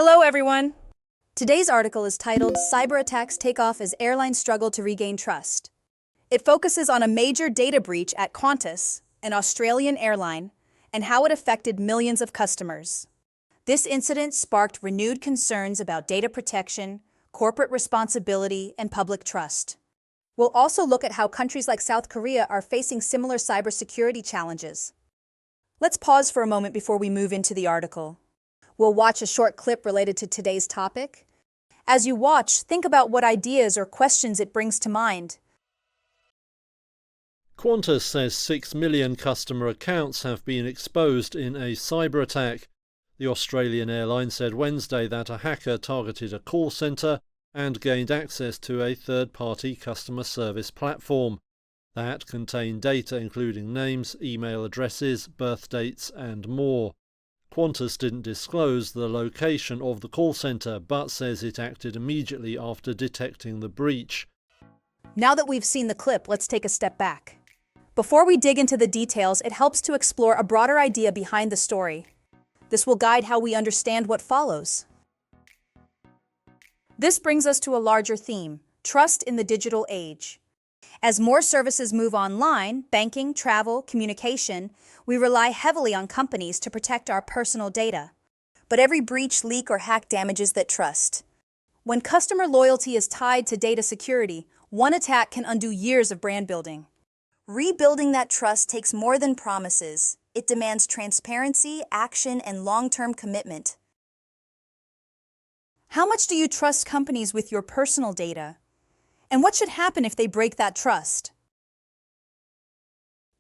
Hello, everyone. Today's article is titled Cyberattacks Take Off as Airlines Struggle to Regain Trust. It focuses on a major data breach at Qantas, an Australian airline, and how it affected millions of customers. This incident sparked renewed concerns about data protection, corporate responsibility, and public trust. We'll also look at how countries like South Korea are facing similar cybersecurity challenges. Let's pause for a moment before we move into the article. We'll watch a short clip related to today's topic. As you watch, think about what ideas or questions it brings to mind. Qantas says 6 million customer accounts have been exposed in a cyber attack. The Australian airline said Wednesday that a hacker targeted a call centre and gained access to a third-party customer service platform that contained data including names, email addresses, birth dates and more. Qantas didn't disclose the location of the call centre but says it acted immediately after detecting the breach. Now that we've seen the clip, let's take a step back. Before we dig into the details, it helps to explore a broader idea behind the story. This will guide how we understand what follows. This brings us to a larger theme: trust in the digital age. As more services move online, banking, travel, communication, we rely heavily on companies to protect our personal data. But every breach, leak, or hack damages that trust. When customer loyalty is tied to data security, one attack can undo years of brand building. Rebuilding that trust takes more than promises. It demands transparency, action, and long-term commitment. How much do you trust companies with your personal data? And what should happen if they break that trust?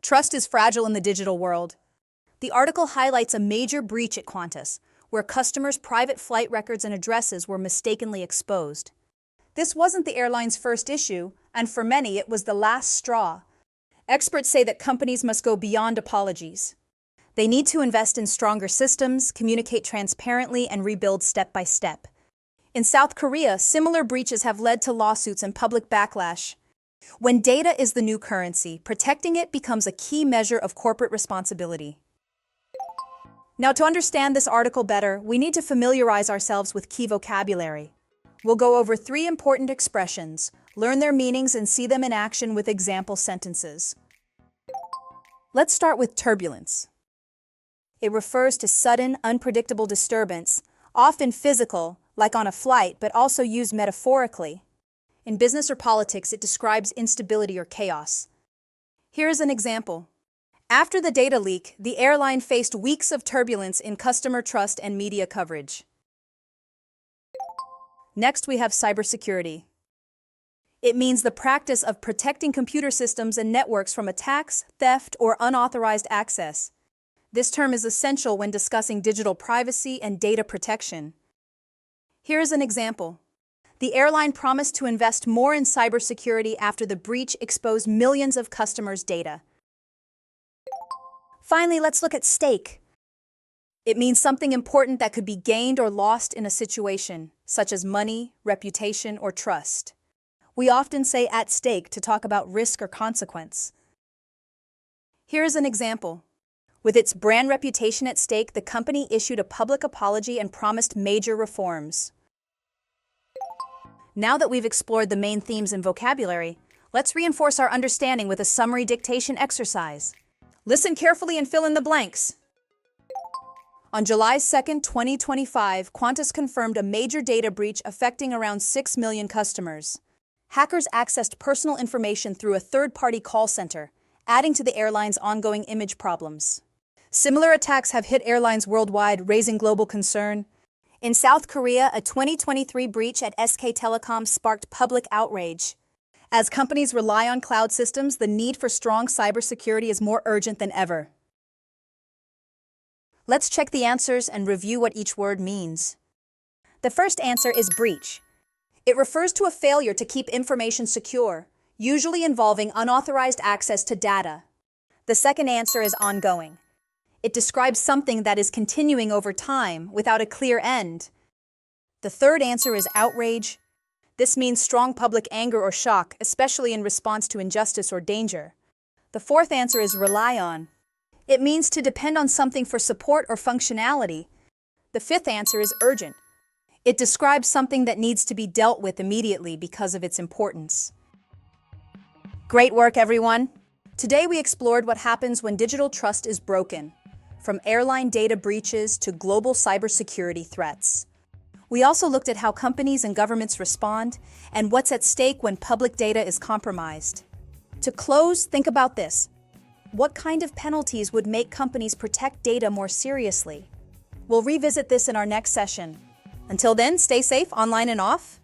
Trust is fragile in the digital world. The article highlights a major breach at Qantas, where customers' private flight records and addresses were mistakenly exposed. This wasn't the airline's first issue, and for many it was the last straw. Experts say that companies must go beyond apologies. They need to invest in stronger systems, communicate transparently, and rebuild step by step. In South Korea, similar breaches have led to lawsuits and public backlash. When data is the new currency, protecting it becomes a key measure of corporate responsibility. Now, to understand this article better, we need to familiarize ourselves with key vocabulary. We'll go over 3 important expressions, learn their meanings, and see them in action with example sentences. Let's start with turbulence. It refers to sudden, unpredictable disturbance, often physical, like on a flight, but also used metaphorically. In business or politics, it describes instability or chaos. Here is an example. After the data leak, the airline faced weeks of turbulence in customer trust and media coverage. Next, we have cybersecurity. It means the practice of protecting computer systems and networks from attacks, theft, or unauthorized access. This term is essential when discussing digital privacy and data protection. Here is an example. The airline promised to invest more in cybersecurity after the breach exposed millions of customers' data. Finally, let's look at stake. It means something important that could be gained or lost in a situation, such as money, reputation, or trust. We often say at stake to talk about risk or consequence. Here is an example. With its brand reputation at stake, the company issued a public apology and promised major reforms. Now that we've explored the main themes and vocabulary, let's reinforce our understanding with a summary dictation exercise. Listen carefully and fill in the blanks. On July 2, 2025, Qantas confirmed a major data breach affecting around 6 million customers. Hackers accessed personal information through a third-party call center, adding to the airline's ongoing image problems. Similar attacks have hit airlines worldwide, raising global concern. In South Korea, a 2023 breach at SK Telecom sparked public outrage. As companies rely on cloud systems, the need for strong cybersecurity is more urgent than ever. Let's check the answers and review what each word means. The first answer is breach. It refers to a failure to keep information secure, usually involving unauthorized access to data. The second answer is ongoing. It describes something that is continuing over time without a clear end. The third answer is outrage. This means strong public anger or shock, especially in response to injustice or danger. The fourth answer is rely on. It means to depend on something for support or functionality. The fifth answer is urgent. It describes something that needs to be dealt with immediately because of its importance. Great work, everyone! Today we explored what happens when digital trust is broken, from airline data breaches to global cybersecurity threats. We also looked at how companies and governments respond and what's at stake when public data is compromised. To close, think about this. What kind of penalties would make companies protect data more seriously? We'll revisit this in our next session. Until then, stay safe online and off.